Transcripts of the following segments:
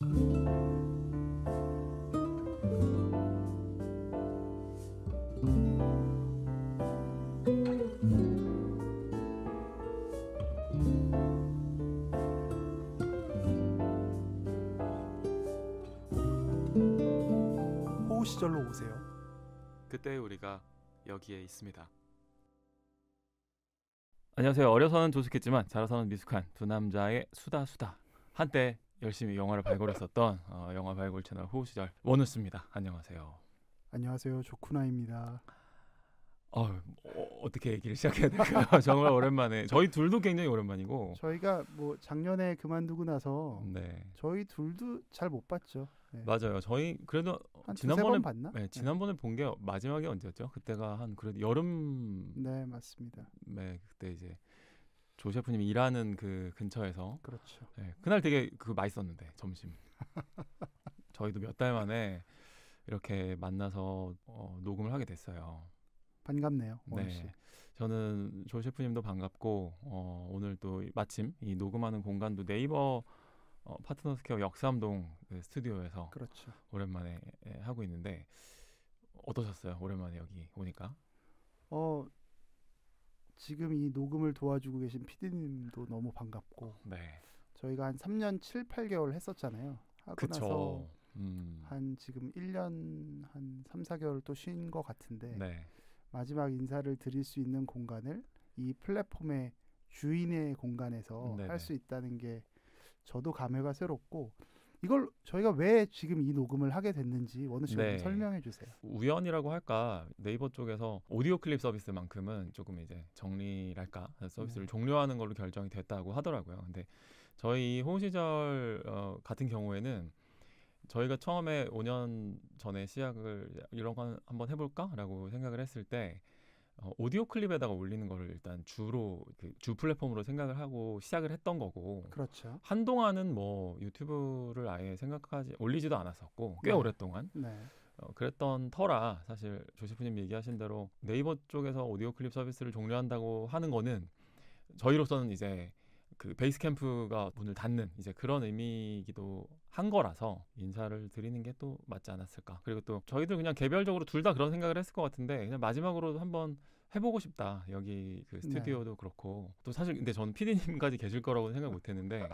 호우 시절로 오세요. 그때 우리가 여기에 있습니다. 안녕하세요. 어려서는 조숙했지만 자라서는 미숙한 두 남자의 수다. 한때 열심히 영화를 발굴했었던 영화 발굴 채널 호우 시절 원우스입니다. 안녕하세요. 안녕하세요. 조쿠나입니다. 어떻게 얘기를 시작해야 될까요? 정말 오랜만에. 저희 둘도 굉장히 오랜만이고. 저희가 뭐 작년에 그만두고 나서 네. 저희 둘도 잘 못 봤죠. 네. 맞아요. 저희 그래도 한 지난번에 두세 번 봤나? 네, 지난번에 본 게 마지막이 언제였죠? 그때가 한 그래도 여름. 네, 맞습니다. 네, 그때 이제 조 셰프님이 일하는 그 근처에서. 그렇죠. 네, 그날 되게 맛있었는데 점심. 저희도 몇 달 만에 이렇게 만나서 녹음을 하게 됐어요. 반갑네요. 원우 씨. 네, 저는 조 셰프님도 반갑고 오늘 또 마침 이 녹음하는 공간도 네이버 파트너스퀘어 역삼동 그 스튜디오에서 그렇죠. 오랜만에 하고 있는데 어떠셨어요? 오랜만에 여기 오니까. 지금 이 녹음을 도와주고 계신 PD님도 너무 반갑고 네. 저희가 한 3년 7, 8개월 했었잖아요. 하고 나서 그쵸. 한 지금 1년 한 3, 4개월 또 쉰 것 같은데 네. 마지막 인사를 드릴 수 있는 공간을 이 플랫폼의 주인의 공간에서 네네. 할 수 있다는 게 저도 감회가 새롭고 이걸 저희가 왜 지금 이 녹음을 하게 됐는지 원우 씨가 네. 좀 설명해 주세요. 우연이라고 할까, 네이버 쪽에서 오디오 클립 서비스만큼은 조금 이제 정리랄까 서비스를 종료하는 걸로 결정이 됐다고 하더라고요. 근데 저희 호우 시절 같은 경우에는 저희가 처음에 5년 전에 시작을 이런 건 한번 해볼까라고 생각을 했을 때 오디오 클립에다가 올리는 거를 일단 주로 주 플랫폼으로 생각을 하고 시작을 했던 거고, 그렇죠. 한동안은 뭐 유튜브를 아예 올리지도 않았었고 꽤 네. 오랫동안 네. 그랬던 터라, 사실 조 셰프님 얘기하신 대로 네이버 쪽에서 오디오 클립 서비스를 종료한다고 하는 거는 저희로서는 이제 그 베이스 캠프가 문을 닫는 이제 그런 의미이기도 한 거라서 인사를 드리는 게 또 맞지 않았을까. 그리고 또 저희들 그냥 개별적으로 둘 다 그런 생각을 했을 것 같은데, 그냥 마지막으로 한번 해보고 싶다. 여기 그 스튜디오도 그렇고, 또 사실 근데 저는 PD님까지 계실 거라고 생각 못했는데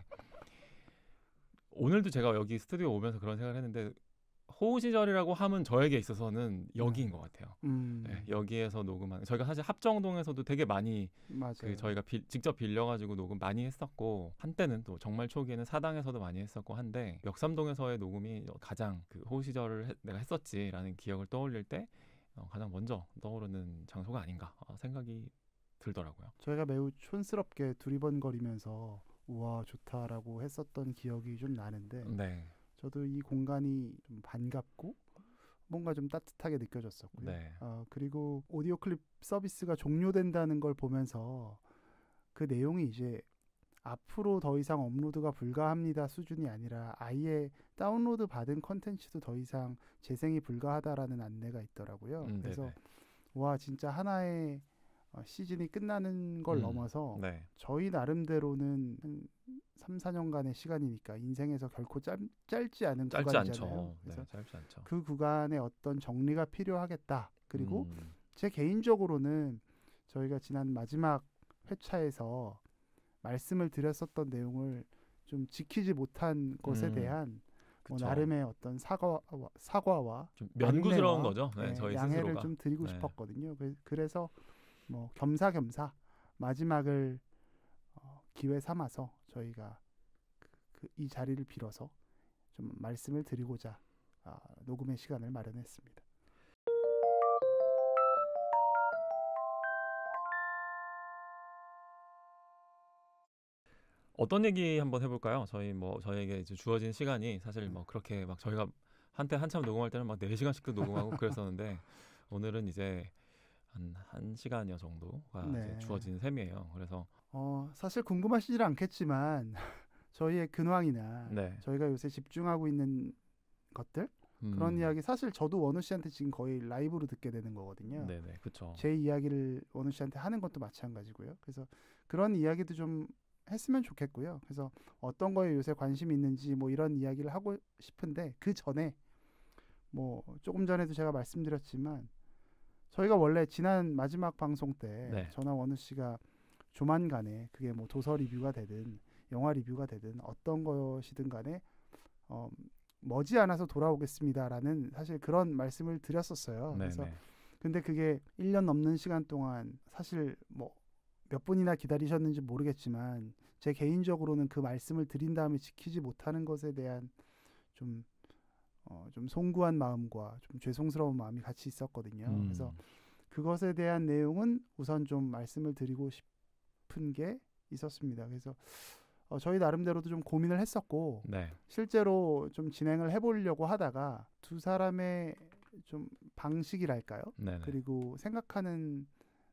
오늘도 제가 여기 스튜디오 오면서 그런 생각을 했는데, 호우 시절이라고 하면 저에게 있어서는 여기인 것 같아요. 네, 여기에서 녹음한, 저희가 사실 합정동에서도 되게 많이 맞아요. 저희가 직접 빌려가지고 녹음 많이 했었고, 한때는 또 정말 초기에는 사당에서도 많이 했었고 한데, 역삼동에서의 녹음이 가장 그 호우 시절을 내가 했었지라는 기억을 떠올릴 때 가장 먼저 떠오르는 장소가 아닌가 생각이 들더라고요. 저희가 매우 촌스럽게 두리번거리면서 우와 좋다라고 했었던 기억이 좀 나는데 네. 저도 이 공간이 좀 반갑고 뭔가 좀 따뜻하게 느껴졌었고요. 네. 그리고 오디오 클립 서비스가 종료된다는 걸 보면서 그 내용이 이제 앞으로 더 이상 업로드가 불가합니다 수준이 아니라 아예 다운로드 받은 컨텐츠도 더 이상 재생이 불가하다라는 안내가 있더라고요. 그래서 네네. 와 진짜 하나의 시즌이 끝나는 걸 넘어서 네. 저희 나름대로는 한 3, 4년간의 시간이니까 인생에서 결코 짧지 않은 짧지 구간이잖아요. 않죠. 그래서 네, 짧지 않죠. 그 구간에 어떤 정리가 필요하겠다. 그리고 음. 제 개인적으로는 저희가 지난 마지막 회차에서 말씀을 드렸었던 내용을 좀 지키지 못한 것에 대한 나름의 어떤 사과와 좀 면구스러운 안내와, 거죠. 네, 저희 양해를 스스로가 좀 드리고 네. 싶었거든요. 그래서 뭐 겸사겸사 마지막을 기회 삼아서 저희가 이 자리를 빌어서 좀 말씀을 드리고자 녹음의 시간을 마련했습니다. 어떤 얘기 한번 해볼까요? 저희에게 이제 주어진 시간이 사실 뭐 그렇게 막 저희가 한때 한참 녹음할 때는 막 4시간씩도 녹음하고 그랬었는데 오늘은 이제 한 1시간여 정도가 이제 주어진 셈이에요. 그래서 사실 궁금하시지 않겠지만 저희의 근황이나 네. 저희가 요새 집중하고 있는 것들 그런 이야기 사실 저도 원우 씨한테 지금 거의 라이브로 듣게 되는 거거든요. 네네, 그렇죠. 제 이야기를 원우 씨한테 하는 것도 마찬가지고요. 그래서 그런 이야기도 좀 했으면 좋겠고요. 그래서 어떤 거에 요새 관심이 있는지 뭐 이런 이야기를 하고 싶은데 그 전에 뭐 조금 전에도 제가 말씀드렸지만 저희가 원래 지난 마지막 방송 때 네. 저나 원우 씨가 조만간에 그게 뭐 도서 리뷰가 되든 영화 리뷰가 되든 어떤 것이든 간에 머지않아서 돌아오겠습니다라는 사실 그런 말씀을 드렸었어요. 그래서 네네. 근데 그게 1년 넘는 시간 동안 사실 뭐 몇 분이나 기다리셨는지 모르겠지만 제 개인적으로는 그 말씀을 드린 다음에 지키지 못하는 것에 대한 좀 좀 송구한 마음과 좀 죄송스러운 마음이 같이 있었거든요. 그래서 그것에 대한 내용은 우선 좀 말씀을 드리고 싶은 게 있었습니다. 그래서 저희 나름대로도 좀 고민을 했었고 네. 실제로 좀 진행을 해보려고 하다가 두 사람의 좀 방식이랄까요? 네네. 그리고 생각하는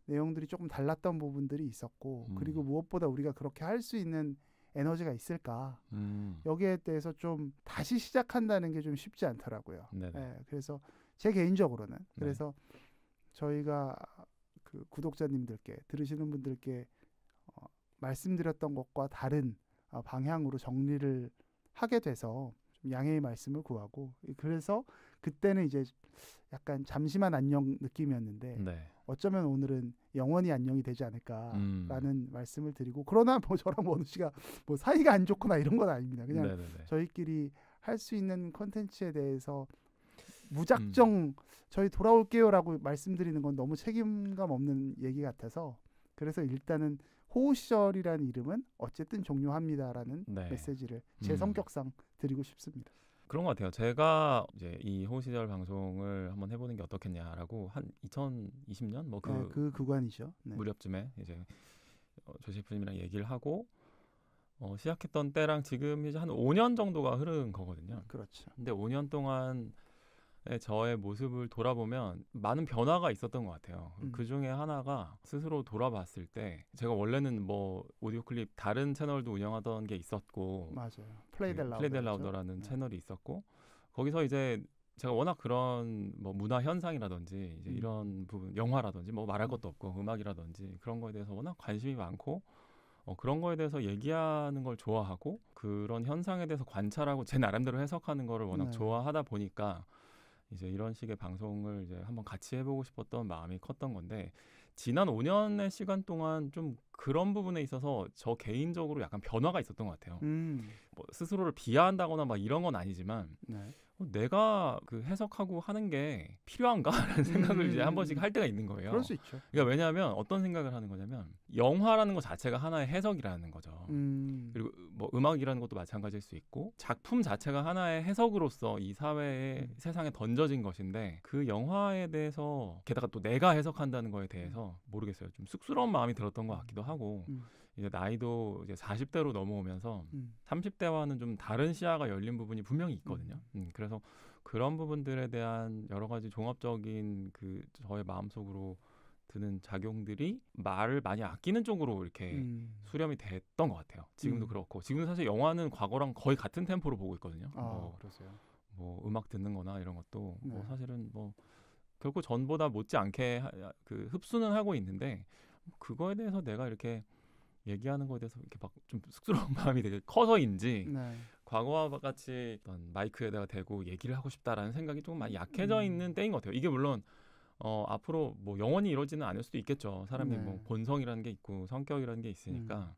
내용들이 조금 달랐던 부분들이 있었고 그리고 무엇보다 우리가 그렇게 할 수 있는 에너지가 있을까? 여기에 대해서 좀 다시 시작한다는 게 좀 쉽지 않더라고요. 네, 그래서 제 개인적으로는 그래서 저희가 그 구독자님들께 들으시는 분들께 말씀드렸던 것과 다른 방향으로 정리를 하게 돼서 좀 양해의 말씀을 구하고 그래서 그때는 이제 약간 잠시만 안녕 느낌이었는데 네. 어쩌면 오늘은 영원히 안녕이 되지 않을까라는 말씀을 드리고 그러나 뭐 저랑 원우 씨가 뭐 사이가 안 좋거나 이런 건 아닙니다. 그냥 네네네. 저희끼리 할 수 있는 콘텐츠에 대해서 무작정 저희 돌아올게요라고 말씀드리는 건 너무 책임감 없는 얘기 같아서 그래서 일단은 호우시절이라는 이름은 어쨌든 종료합니다라는 네. 메시지를 제 성격상 드리고 싶습니다. 그런 것 같아요. 제가 이제 이 호시절 방송을 한번 해보는 게 어떻겠냐라고 한 2020년 뭐 그 구간이죠. 네. 무렵쯤에 이제 조 셰프님이랑 얘기를 하고 시작했던 때랑 지금 이제 한 5년 정도가 흐른 거거든요. 그렇죠. 근데 5년 동안 저의 모습을 돌아보면 많은 변화가 있었던 것 같아요. 그 중에 하나가 스스로 돌아봤을 때 제가 원래는 뭐 오디오 클립 다른 채널도 운영하던 게 있었고 맞아요. 플레이 델 라우더라는 채널이 있었고 거기서 이제 제가 워낙 그런 뭐 문화 현상이라든지 이제 이런 부분 영화라든지 뭐 말할 것도 없고 음악이라든지 그런 거에 대해서 워낙 관심이 많고 그런 거에 대해서 얘기하는 걸 좋아하고 그런 현상에 대해서 관찰하고 제 나름대로 해석하는 거를 워낙 좋아하다 보니까 이제 이런 식의 방송을 이제 한번 같이 해보고 싶었던 마음이 컸던 건데 지난 5년의 시간 동안 좀 그런 부분에 있어서 저 개인적으로 약간 변화가 있었던 것 같아요. 뭐 스스로를 비하한다거나 막 이런 건 아니지만 내가 그 해석하고 하는 게 필요한가라는 생각을 이제 한 번씩 할 때가 있는 거예요. 그럴 수 있죠. 그러니까 왜냐하면 어떤 생각을 하는 거냐면 영화라는 것 자체가 하나의 해석이라는 거죠. 그리고 뭐 음악이라는 것도 마찬가지일 수 있고 작품 자체가 하나의 해석으로서 이 사회에 세상에 던져진 것인데 그 영화에 대해서 게다가 또 내가 해석한다는 거에 대해서 모르겠어요. 좀 쑥스러운 마음이 들었던 것 같기도 하고 이제 나이도 이제 40대로 넘어오면서 30대와는 좀 다른 시야가 열린 부분이 분명히 있거든요. 그래서 그런 부분들에 대한 여러 가지 종합적인 그 저의 마음속으로 드는 작용들이 말을 많이 아끼는 쪽으로 이렇게 수렴이 됐던 것 같아요. 지금도 그렇고 지금도 사실 영화는 과거랑 거의 같은 템포로 보고 있거든요. 그러세요. 뭐 음악 듣는거나 이런 것도 뭐 사실은 뭐 결코 전보다 못지않게 그 흡수는 하고 있는데 그거에 대해서 내가 이렇게 얘기하는 거에 대해서 이렇게 막 좀 쑥스러운 마음이 되게 커서인지 과거와 같이 어떤 마이크에다가 대고 얘기를 하고 싶다라는 생각이 조금 많이 약해져 있는 때인 것 같아요. 이게 물론 앞으로 뭐 영원히 이러지는 않을 수도 있겠죠. 사람이 뭐 본성이라는 게 있고 성격이라는 게 있으니까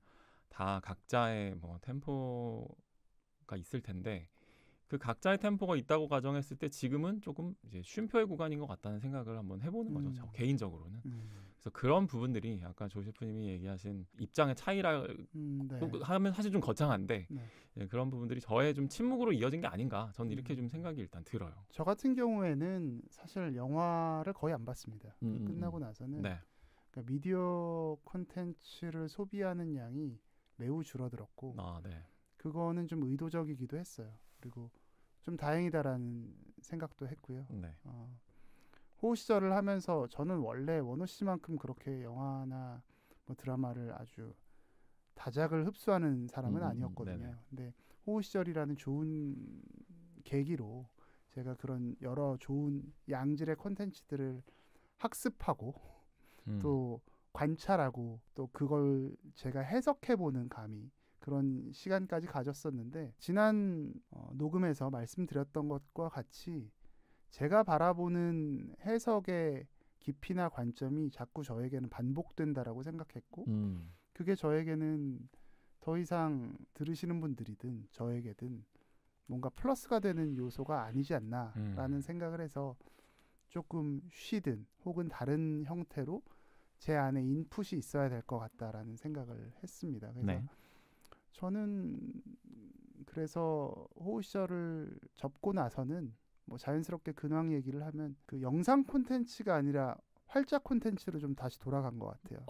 다 각자의 뭐 템포가 있을 텐데 그 각자의 템포가 있다고 가정했을 때 지금은 조금 이제 쉼표의 구간인 것 같다는 생각을 한번 해보는 거죠. 저 개인적으로는. 그래서 그런 부분들이 아까 조 셰프님이 얘기하신 입장의 차이라 하면 사실 좀 거창한데 그런 부분들이 저의 좀 침묵으로 이어진 게 아닌가. 저는 이렇게 좀 생각이 일단 들어요. 저 같은 경우에는 사실 영화를 거의 안 봤습니다. 끝나고 나서는 그러니까 미디어 콘텐츠를 소비하는 양이 매우 줄어들었고 그거는 좀 의도적이기도 했어요. 그리고 좀 다행이다라는 생각도 했고요. 호우 시절을 하면서 저는 원래 원호 씨만큼 그렇게 영화나 뭐 드라마를 아주 다작을 흡수하는 사람은 아니었거든요. 근데 호우 시절이라는 좋은 계기로 제가 그런 여러 좋은 양질의 콘텐츠들을 학습하고 또 관찰하고 또 그걸 제가 해석해보는 감이 그런 시간까지 가졌었는데 지난 녹음에서 말씀드렸던 것과 같이 제가 바라보는 해석의 깊이나 관점이 자꾸 저에게는 반복된다라고 생각했고 그게 저에게는 더 이상 들으시는 분들이든 저에게든 뭔가 플러스가 되는 요소가 아니지 않나라는 생각을 해서 조금 쉬든 혹은 다른 형태로 제 안에 인풋이 있어야 될 것 같다라는 생각을 했습니다. 그래서 네. 저는 그래서 호우 시절을 접고 나서는 뭐 자연스럽게 근황 얘기를 하면 그 영상 콘텐츠가 아니라 활짝 콘텐츠로 좀 다시 돌아간 것 같아요.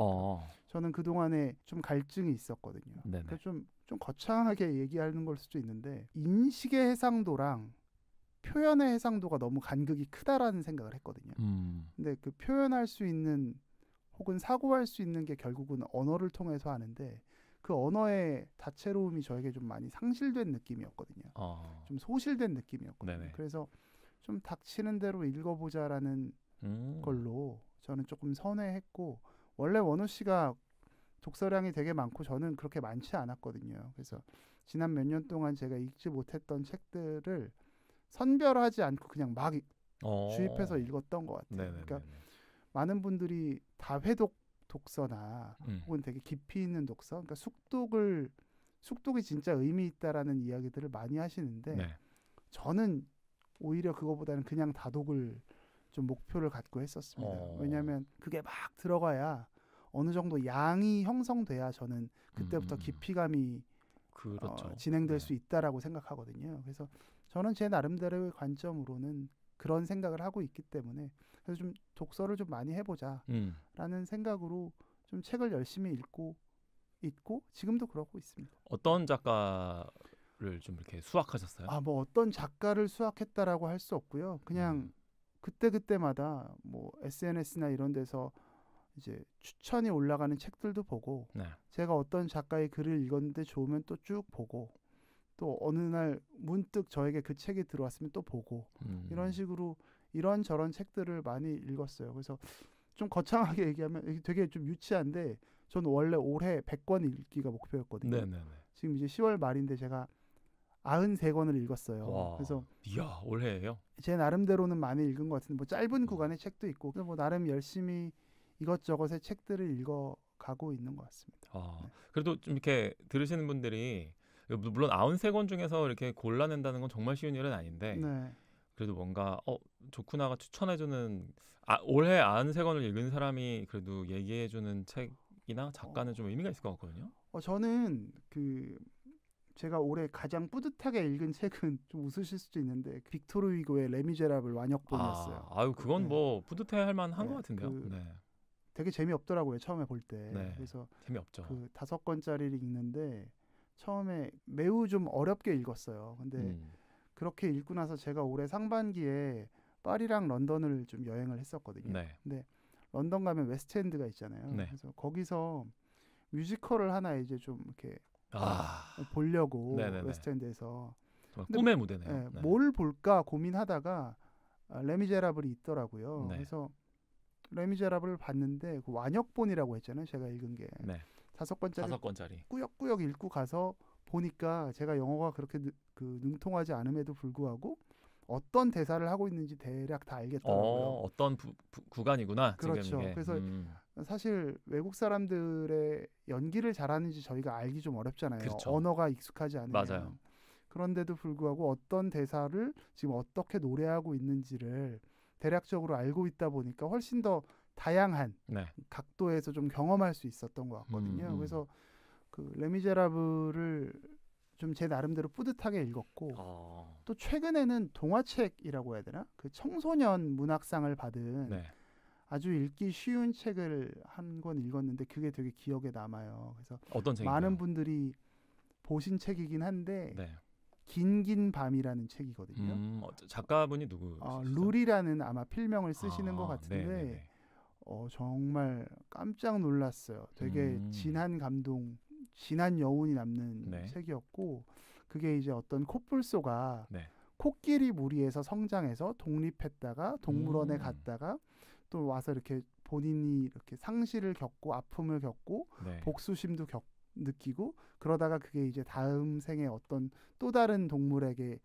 저는 그 동안에 좀 갈증이 있었거든요. 그러니까 좀 거창하게 얘기하는 걸 수도 있는데 인식의 해상도랑 표현의 해상도가 너무 간극이 크다라는 생각을 했거든요. 근데 그 표현할 수 있는 혹은 사고할 수 있는 게 결국은 언어를 통해서 하는데 그 언어의 다채로움이 저에게 좀 많이 상실된 느낌이었거든요. 좀 소실된 느낌이었거든요. 네네. 그래서 좀 닥치는 대로 읽어보자라는 걸로 저는 조금 선회했고 원래 원호 씨가 독서량이 되게 많고 저는 그렇게 많지 않았거든요. 그래서 지난 몇 년 동안 제가 읽지 못했던 책들을 선별하지 않고 그냥 막 주입해서 읽었던 것 같아요. 네네네네. 그러니까 많은 분들이 다회독 독서나 혹은 되게 깊이 있는 독서, 그러니까 숙독이 진짜 의미 있다라는 이야기들을 많이 하시는데 네. 저는 오히려 그거보다는 그냥 다독을 좀 목표를 갖고 했었습니다. 왜냐하면 그게 막 들어가야 어느 정도 양이 형성돼야 저는 그때부터 깊이감이 그렇죠. 진행될 수 있다라고 생각하거든요. 그래서 저는 제 나름대로의 관점으로는 그런 생각을 하고 있기 때문에 그래서 좀 독서를 좀 많이 해보자라는 생각으로 좀 책을 열심히 읽고 지금도 그러고 있습니다. 어떤 작가를 좀 이렇게 수학하셨어요? 뭐 어떤 작가를 수학했다라고 할 수 없고요. 그냥 그때마다 뭐 SNS나 이런 데서 이제 추천이 올라가는 책들도 보고 제가 어떤 작가의 글을 읽었는데 좋으면 또 쭉 보고 또 어느 날 문득 저에게 그 책이 들어왔으면 또 보고 이런 식으로 이런저런 책들을 많이 읽었어요. 그래서 좀 거창하게 얘기하면 이게 되게 좀 유치한데 저는 원래 올해 100권 읽기가 목표였거든요. 지금 이제 10월 말인데 제가 93권을 읽었어요. 와, 그래서 이야, 올해예요? 제 나름대로는 많이 읽은 것 같은데 뭐 짧은 구간의 책도 있고 그래서 뭐 나름 열심히 이것저것의 책들을 읽어가고 있는 것 같습니다. 네. 그래도 좀 이렇게 들으시는 분들이 물론 93권 중에서 이렇게 골라낸다는 건 정말 쉬운 일은 아닌데 그래도 뭔가 조쿠나가 추천해주는 올해 93권을 읽은 사람이 그래도 얘기해주는 책이나 작가는 좀 의미가 있을 것 같거든요. 저는 제가 올해 가장 뿌듯하게 읽은 책은 좀 웃으실 수도 있는데 빅토르 위고의 레미제라블 완역본이었어요. 그건 뭐 뿌듯해할 만한 것 같은데요. 되게 재미없더라고요 처음에 볼 때. 그래서 재미없죠. 그 5권짜리를 읽는데 처음에 매우 좀 어렵게 읽었어요. 근데 그렇게 읽고 나서 제가 올해 상반기에 파리랑 런던을 좀 여행을 했었거든요. 근데 런던 가면 웨스트엔드가 있잖아요. 그래서 거기서 뮤지컬을 하나 이제 좀 이렇게 보려고 웨스트엔드에서 꿈의 무대네요. 뭘 볼까 고민하다가 레미제라블이 있더라고요. 그래서 레미제라블을 봤는데 그 완역본이라고 했잖아요. 제가 읽은 게 5권짜리 꾸역꾸역 읽고 가서 보니까 제가 영어가 그렇게 능통하지 않음에도 불구하고 어떤 대사를 하고 있는지 대략 다 알겠더라고요. 어떤 구간이구나. 그렇죠. 지금 이게. 그래서 사실 외국 사람들의 연기를 잘하는지 저희가 알기 좀 어렵잖아요. 그렇죠. 언어가 익숙하지 않으면. 맞아요. 그런데도 불구하고 어떤 대사를 지금 어떻게 노래하고 있는지를 대략적으로 알고 있다 보니까 훨씬 더 다양한 각도에서 좀 경험할 수 있었던 것 같거든요. 그래서 그 레미제라블을 좀 제 나름대로 뿌듯하게 읽었고 또 최근에는 동화책이라고 해야 되나? 그 청소년 문학상을 받은 아주 읽기 쉬운 책을 한 권 읽었는데 그게 되게 기억에 남아요. 그래서 어떤 책인가요? 많은 분들이 보신 책이긴 한데 긴 밤이라는 책이거든요. 작가분이 누구? 룰이라는 아마 필명을 쓰시는 것 같은데 정말 깜짝 놀랐어요. 되게 진한 감동, 진한 여운이 남는 책이었고 그게 이제 어떤 코뿔소가 코끼리 무리에서 성장해서 독립했다가 동물원에 갔다가 또 와서 이렇게 본인이 이렇게 상실을 겪고 아픔을 겪고 네. 복수심도 느끼고 그러다가 그게 이제 다음 생에 어떤 또 다른 동물에게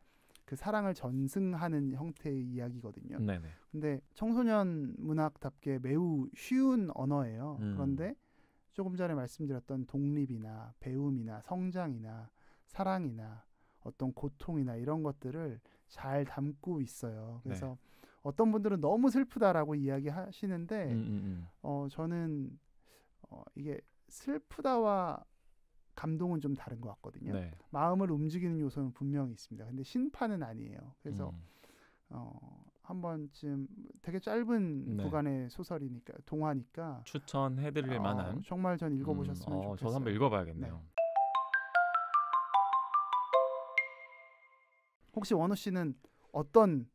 그 사랑을 전승하는 형태의 이야기거든요. 네네. 근데 청소년 문학답게 매우 쉬운 언어예요. 그런데 조금 전에 말씀드렸던 독립이나 배움이나 성장이나 사랑이나 어떤 고통이나 이런 것들을 잘 담고 있어요. 그래서 네. 어떤 분들은 너무 슬프다라고 이야기하시는데 저는 이게 슬프다와 감동은 좀 다른 것 같거든요. 네. 마음을 움직이는 요소는 분명히 있습니다. 근데 신파는 아니에요. 그래서 한 번쯤 되게 짧은 네. 구간의 소설이니까 동화니까 추천해드릴 만한 정말 전 읽어보셨으면 좋겠어요. 저도 한번 읽어봐야겠네요. 네. 혹시 원우 씨는 어떤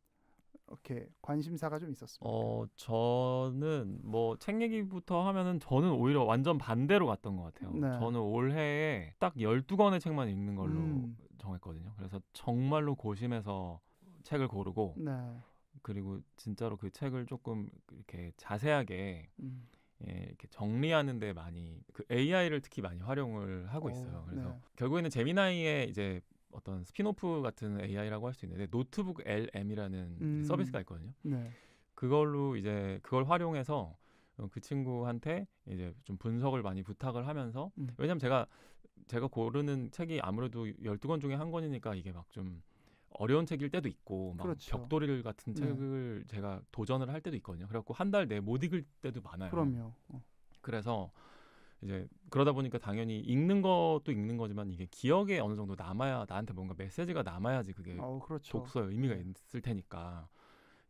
이렇게 관심사가 좀 있었습니까? 저는 뭐 책 얘기부터 하면은 저는 오히려 완전 반대로 갔던 것 같아요. 네. 저는 올해에 딱 12권의 책만 읽는 걸로 정했거든요. 그래서 정말로 고심해서 책을 고르고 네. 그리고 진짜로 그 책을 조금 이렇게 자세하게 이렇게 정리하는 데 많이 그 AI를 특히 많이 활용을 하고 있어요. 그래서 네. 결국에는 제미나이의 이제 어떤 스피노프 같은 AI라고 할 수 있는데 노트북 LM이라는 서비스가 있거든요. 네. 그걸로 이제 그걸 활용해서 그 친구한테 이제 좀 분석을 많이 부탁을 하면서 왜냐면 제가 고르는 책이 아무래도 12권 중에 한 권이니까 이게 막 좀 어려운 책일 때도 있고 막 그렇죠. 벽돌이 같은 책을 제가 도전을 할 때도 있거든요. 그래갖고 한 달 내에 못 읽을 때도 많아요. 그럼요. 그래서 이제 그러다 보니까 당연히 읽는 것도 읽는 거지만 이게 기억에 어느 정도 남아야 나한테 뭔가 메시지가 남아야지 그게 그렇죠. 독서의 의미가 있을 테니까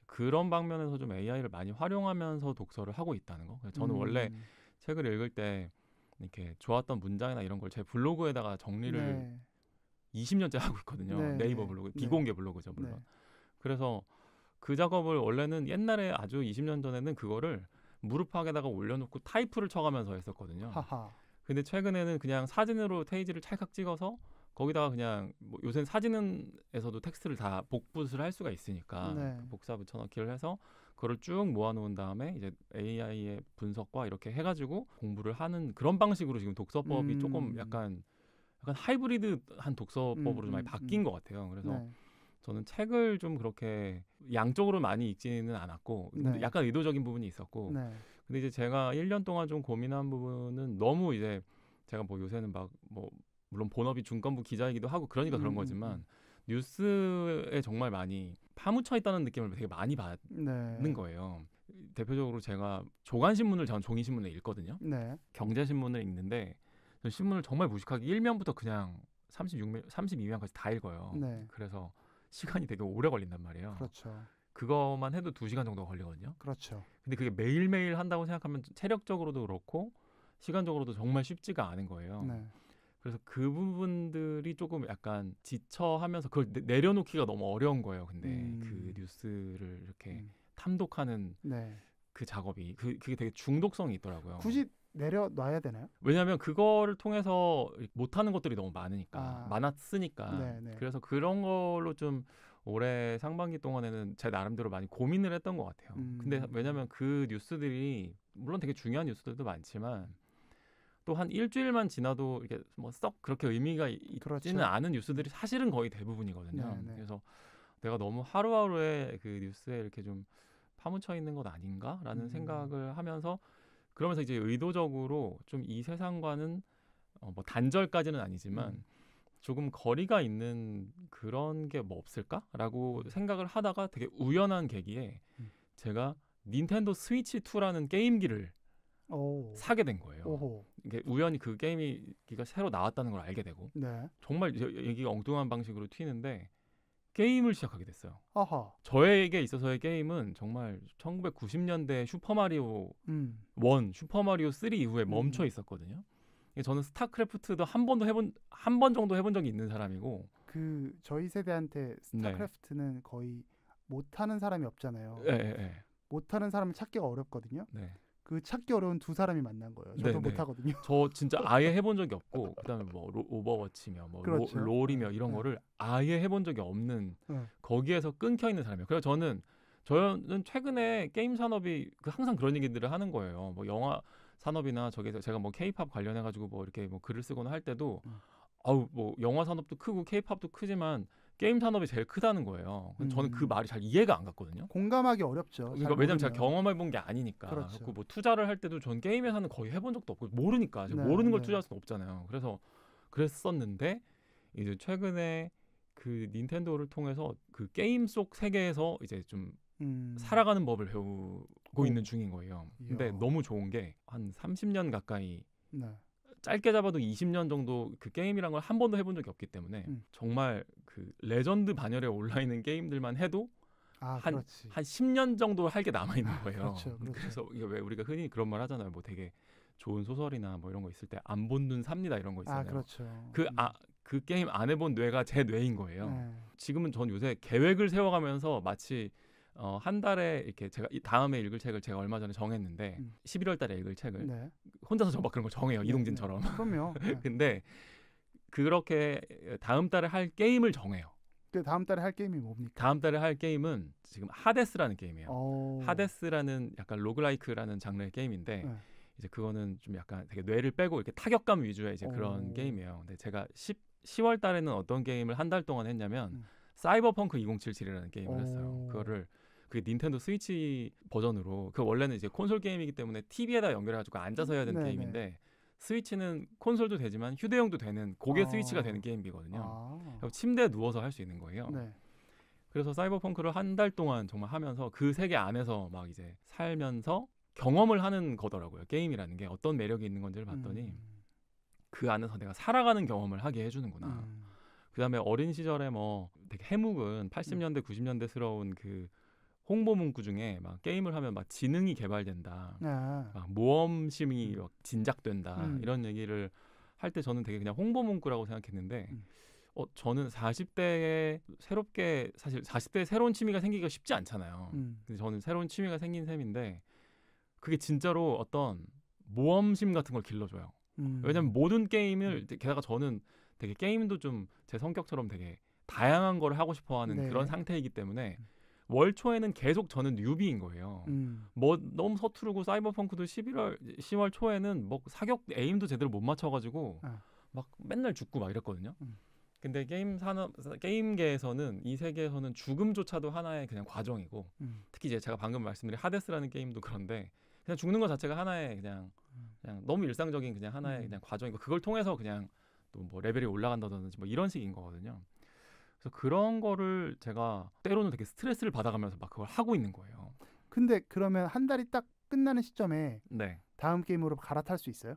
그런 방면에서 좀 AI를 많이 활용하면서 독서를 하고 있다는 거. 저는 원래 책을 읽을 때 이렇게 좋았던 문장이나 이런 걸 제 블로그에다가 정리를 20년째 하고 있거든요. 네이버 블로그, 비공개 블로그죠 물론. 그래서 그 작업을 원래는 옛날에 아주 20년 전에는 그거를 무릎팍에다가 올려놓고 타이프를 쳐가면서 했었거든요. 근데 최근에는 그냥 사진으로 페이지를 찰칵 찍어서 거기다가 그냥 뭐 요새는 사진에서도 텍스트를 다 복붙을 할 수가 있으니까 그 복사 붙여넣기를 해서 그걸 쭉 모아놓은 다음에 이제 AI의 분석과 이렇게 해가지고 공부를 하는 그런 방식으로 지금 독서법이 조금 약간 하이브리드한 독서법으로 좀 많이 바뀐 것 같아요. 그래서 저는 책을 좀 그렇게 양쪽으로 많이 읽지는 않았고 약간 의도적인 부분이 있었고 근데 이제 제가 1년 동안 좀 고민한 부분은 너무 이제 제가 뭐 요새는 막 뭐 물론 본업이 중간부 기자이기도 하고 그러니까 그런 거지만 뉴스에 정말 많이 파묻혀 있다는 느낌을 되게 많이 받는 거예요. 대표적으로 제가 조간신문을 전 종이신문을 읽거든요. 경제신문을 읽는데 신문을 정말 무식하게 1면부터 그냥 32면까지 다 읽어요. 그래서 시간이 되게 오래 걸린단 말이에요. 그렇죠. 그거만 해도 2시간 정도 걸리거든요. 그렇죠. 근데 그게 매일매일 한다고 생각하면 체력적으로도 그렇고 시간적으로도 정말 쉽지가 않은 거예요. 그래서 그 부분들이 조금 약간 지쳐하면서 그걸 내려놓기가 너무 어려운 거예요. 근데 그 뉴스를 이렇게 탐독하는 그 작업이 그게 되게 중독성이 있더라고요. 굳이 내려놔야 되나요? 왜냐하면 그거를 통해서 못하는 것들이 너무 많았으니까. 그래서 그런 걸로 좀 올해 상반기 동안에는 제 나름대로 많이 고민을 했던 것 같아요. 근데 왜냐하면 그 뉴스들이 물론 되게 중요한 뉴스들도 많지만 또 한 일주일만 지나도 이렇게 뭐 썩 그렇게 의미가 있지는 않은 뉴스들이 사실은 거의 대부분이거든요. 그래서 내가 너무 하루하루에 그 뉴스에 이렇게 좀 파묻혀 있는 것 아닌가라는 생각을 하면서 그러면서 이제 의도적으로 좀 이 세상과는 뭐 단절까지는 아니지만 조금 거리가 있는 그런 게 뭐 없을까라고 생각을 하다가 되게 우연한 계기에 제가 닌텐도 스위치 2라는 게임기를 사게 된 거예요. 이게 우연히 그 게임기가 새로 나왔다는 걸 알게 되고 정말 얘기가 엉뚱한 방식으로 튀는데 게임을 시작하게 됐어요. 저에게 있어서의 게임은 정말 1990년대 슈퍼마리오 1, 슈퍼마리오 3 이후에 멈춰 있었거든요. 저는 스타크래프트도 한 번 정도 해본 적이 있는 사람이고 그 저희 세대한테 스타크래프트는 거의 못하는 사람이 없잖아요. 못하는 사람을 찾기가 어렵거든요. 그 찾기 어려운 두 사람이 만난 거예요. 저도 못하거든요. 저 진짜 아예 해본 적이 없고 그다음에 뭐 오버워치며 뭐 롤이며 이런 거를 아예 해본 적이 없는 거기에서 끊겨 있는 사람이에요. 그래서 저는 저는 최근에 게임 산업이 항상 그런 얘기들을 하는 거예요. 뭐 영화 산업이나 저기서 제가 뭐 K-팝 관련해 가지고 뭐 이렇게 뭐 글을 쓰거나 할 때도 아우 뭐 영화 산업도 크고 K-팝도 크지만 게임 산업이 제일 크다는 거예요. 저는 그 말이 잘 이해가 안 갔거든요. 공감하기 어렵죠. 그러니까 왜냐면 제가 경험해 본 게 아니니까. 그렇죠. 뭐 투자를 할 때도 전 게임 회사는 거의 해본 적도 없고 모르니까 네, 모르는 걸 네. 투자할 수는 없잖아요. 그래서 그랬었는데 이제 최근에 그 닌텐도를 통해서 그 게임 속 세계에서 이제 좀 살아가는 법을 배우고 있는 중인 거예요. 근데 이야. 너무 좋은 게 한 30년 가까이 네. 짧게 잡아도 20년 정도 그 게임이란 걸 한 번도 해본 적이 없기 때문에 정말 그 레전드 반열에 올라 있는 게임들만 해도 한 10년 정도 할 게 남아 있는 거예요. 그렇죠. 그래서 이게 왜 우리가 흔히 그런 말 하잖아요. 뭐 되게 좋은 소설이나 뭐 이런 거 있을 때 안 본 눈 삽니다 이런 거 있잖아요. 그렇죠. 그 게임 안 해본 뇌가 제 뇌인 거예요. 네. 지금은 전 요새 계획을 세워가면서 마치 한 달에 이렇게 제가 다음에 읽을 책을 제가 얼마 전에 정했는데 11월 달에 읽을 책을 네. 혼자서 저 막 그런 거 정해요. 네, 이동진처럼. 네. 그럼요. 네. 근데 그렇게 다음 달에 할 게임을 정해요. 그 다음 달에 할 게임이 뭡니까? 다음 달에 할 게임은 지금 하데스라는 게임이에요. 오. 하데스라는 약간 로그라이크라는 장르의 게임인데 네. 이제 그거는 좀 약간 되게 뇌를 빼고 이렇게 타격감 위주의 이제 그런 게임이에요. 근데 제가 10월 달에는 어떤 게임을 한 달 동안 했냐면 사이버펑크 2077이라는 게임을 했어요. 그거를 그 닌텐도 스위치 버전으로 그 원래는 이제 콘솔 게임이기 때문에 TV에다 연결해가지고 앉아서 해야 되는 게임인데 스위치는 콘솔도 되지만 휴대용도 되는 고개 스위치가 되는 게임이거든요. 침대에 누워서 할 수 있는 거예요. 네. 그래서 사이버펑크를 한 달 동안 정말 하면서 그 세계 안에서 막 이제 살면서 경험을 하는 거더라고요. 게임이라는 게 어떤 매력이 있는 건지를 봤더니 그 안에서 내가 살아가는 경험을 하게 해주는구나. 그다음에 어린 시절에 뭐 되게 해묵은 80년대 90년대스러운 그 홍보 문구 중에 막 게임을 하면 막 지능이 개발된다, 막 모험심이 막 진작된다 이런 얘기를 할 때 저는 되게 그냥 홍보 문구라고 생각했는데 저는 40대에 새롭게 사실 40대에 새로운 취미가 생기기가 쉽지 않잖아요. 근데 저는 새로운 취미가 생긴 셈인데 그게 진짜로 어떤 모험심 같은 걸 길러줘요. 왜냐면 모든 게임을 게다가 저는 되게 게임도 좀 제 성격처럼 되게 다양한 걸 하고 싶어하는 그런 상태이기 때문에 월 초에는 계속 저는 뉴비인 거예요. 뭐 너무 서투르고 사이버펑크도 10월 초에는 뭐 사격 에임도 제대로 못 맞춰가지고 막 맨날 죽고 막 이랬거든요. 근데 게임계에서는 이 세계에서는 죽음조차도 하나의 그냥 과정이고 특히 이제 제가 방금 말씀드린 하데스라는 게임도 그런데 그냥 죽는 것 자체가 하나의 그냥 너무 일상적인 그냥 하나의 그냥 과정이고 그걸 통해서 그냥 또 뭐 레벨이 올라간다든지 뭐 이런 식인 거거든요. 그래서 그런 거를 제가 때로는 되게 스트레스를 받아가면서 막 그걸 하고 있는 거예요. 근데 그러면 한 달이 딱 끝나는 시점에 네. 다음 게임으로 갈아탈 수 있어요?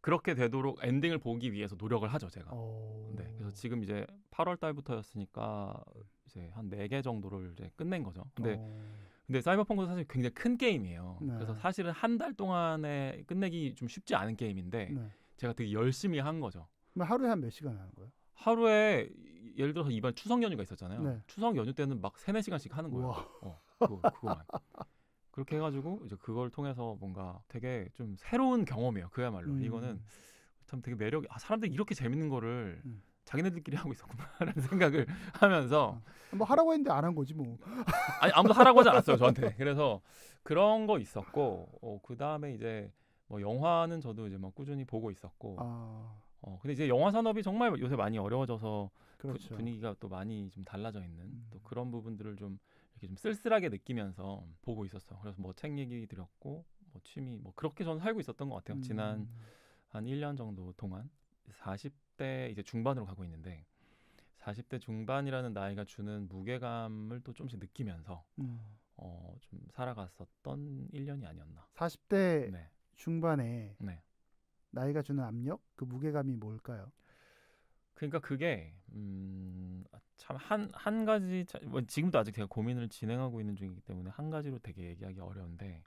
그렇게 되도록 엔딩을 보기 위해서 노력을 하죠, 제가. 네. 그래서 지금 이제 8월 달부터였으니까 이제 한 4개 정도를 이제 끝낸 거죠. 근데 사이버펑크도 사실 굉장히 큰 게임이에요. 네. 그래서 사실은 한 달 동안에 끝내기 좀 쉽지 않은 게임인데 제가 되게 열심히 한 거죠. 그럼 하루에 한 몇 시간 하는 거예요? 하루에 예를 들어서 이번 추석 연휴가 있었잖아요. 네. 추석 연휴 때는 막 3-4시간씩 하는 거예요. 그거만. 그렇게 해가지고 이제 그걸 통해서 뭔가 되게 좀 새로운 경험이에요. 그야말로 이거는 참 되게 매력이 사람들이 이렇게 재밌는 거를 자기네들끼리 하고 있었구나라는 생각을 하면서 뭐 하라고 했는데 안 한 거지 뭐. 아니 아무도 하라고 하지 않았어요 저한테. 그래서 그런 거 있었고 그 다음에 이제 뭐 영화는 저도 이제 막 꾸준히 보고 있었고. 근데 이제 영화 산업이 정말 요새 많이 어려워져서 그렇죠. 분위기가 또 많이 좀 달라져 있는 또 그런 부분들을 좀 이렇게 좀 쓸쓸하게 느끼면서 보고 있었어요. 그래서 뭐 책 얘기 드렸고 뭐 취미 뭐 그렇게 저는 살고 있었던 것 같아요. 지난 한 1년 정도 동안 40대 이제 중반으로 가고 있는데 40대 중반이라는 나이가 주는 무게감을 또 조금씩 느끼면서 좀 살아갔었던 1년이 아니었나. 40대 중반에 네. 나이가 주는 압력? 그 무게감이 뭘까요? 그러니까 그게 참 한 가지 지금도 아직 제가 고민을 진행하고 있는 중이기 때문에 한 가지로 되게 얘기하기 어려운데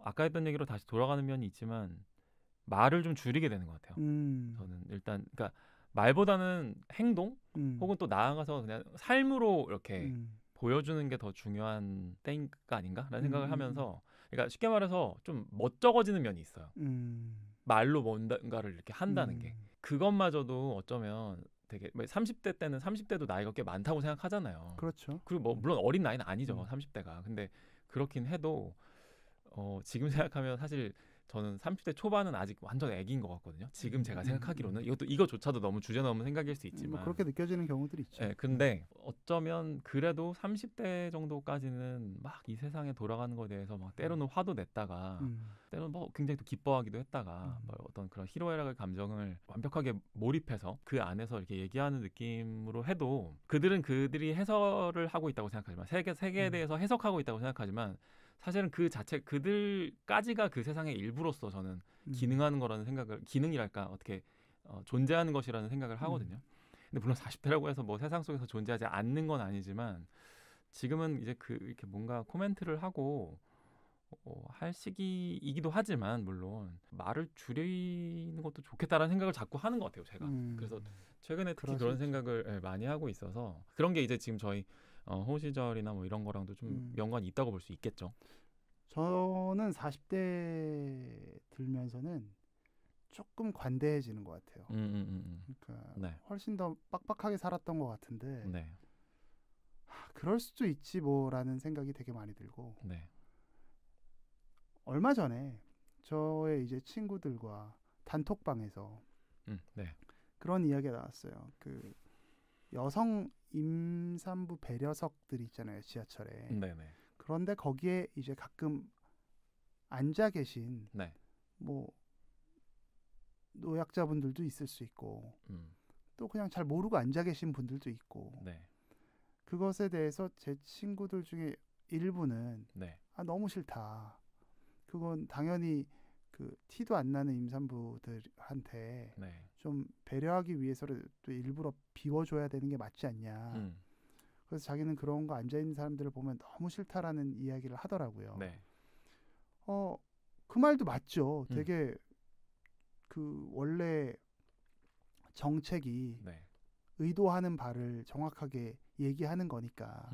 아까 했던 얘기로 다시 돌아가는 면이 있지만 말을 좀 줄이게 되는 것 같아요. 저는 일단 그러니까 말보다는 행동 혹은 또 나아가서 그냥 삶으로 이렇게 보여주는 게 더 중요한 때가 아닌가라는 생각을 하면서 그러니까 쉽게 말해서 좀 멋쩍어지는 면이 있어요. 말로 뭔가를 이렇게 한다는 게 그것마저도 어쩌면 되게 30대 때는 30대도 나이가 꽤 많다고 생각하잖아요. 그렇죠. 그리고 뭐 물론 어린 나이는 아니죠. 음. 30대가. 근데 그렇긴 해도 지금 생각하면 사실 저는 30대 초반은 아직 완전 애기인 것 같거든요. 지금 제가 생각하기로는 이거조차도 너무 주제넘는 생각일 수 있지만 뭐 그렇게 느껴지는 경우들이 있죠. 네, 근데 어쩌면 그래도 30대 정도까지는 막 이 세상에 돌아가는 거에 대해서 막 때로는 화도 냈다가 때로는 뭐 굉장히 또 기뻐하기도 했다가 뭐 어떤 그런 희로애락의 감정을 완벽하게 몰입해서 그 안에서 이렇게 얘기하는 느낌으로 해도 그들은 그들이 해설을 하고 있다고 생각하지만 세계에 대해서 해석하고 있다고 생각하지만 사실은 그 자체 그들까지가 그 세상의 일부로서 저는 기능하는 거라는 생각을 기능이랄까 어떻게 존재하는 것이라는 생각을 하거든요. 근데 물론 40대라고 해서 뭐 세상 속에서 존재하지 않는 건 아니지만 지금은 이제 이렇게 뭔가 코멘트를 하고 할 시기이기도 하지만 물론 말을 줄이는 것도 좋겠다라는 생각을 자꾸 하는 것 같아요. 제가 그래서 최근에 특히 그런 생각을 많이 하고 있어서 그런 게 이제 지금 저희 호시절이나 뭐 이런 거랑도 좀 연관이 있다고 볼 수 있겠죠. 저는 40대 들면서는 조금 관대해지는 것 같아요. 그러니까 네. 훨씬 더 빡빡하게 살았던 것 같은데 네. 그럴 수도 있지 뭐라는 생각이 되게 많이 들고 네. 얼마 전에 저의 이제 친구들과 단톡방에서 네. 그런 이야기가 나왔어요. 그 여성 임산부 배려석들이 있잖아요, 지하철에. 네네. 그런데 거기에 이제 가끔 앉아 계신 네. 뭐 노약자분들도 있을 수 있고 또 그냥 잘 모르고 앉아 계신 분들도 있고 네. 그것에 대해서 제 친구들 중에 일부는 네. 너무 싫다. 그건 당연히 그 티도 안 나는 임산부들한테 네. 좀 배려하기 위해서라도 일부러 비워줘야 되는 게 맞지 않냐. 그래서 자기는 그런 거 앉아있는 사람들을 보면 너무 싫다라는 이야기를 하더라고요. 네. 그 말도 맞죠. 되게 그 원래 정책이 네. 의도하는 바를 정확하게 얘기하는 거니까.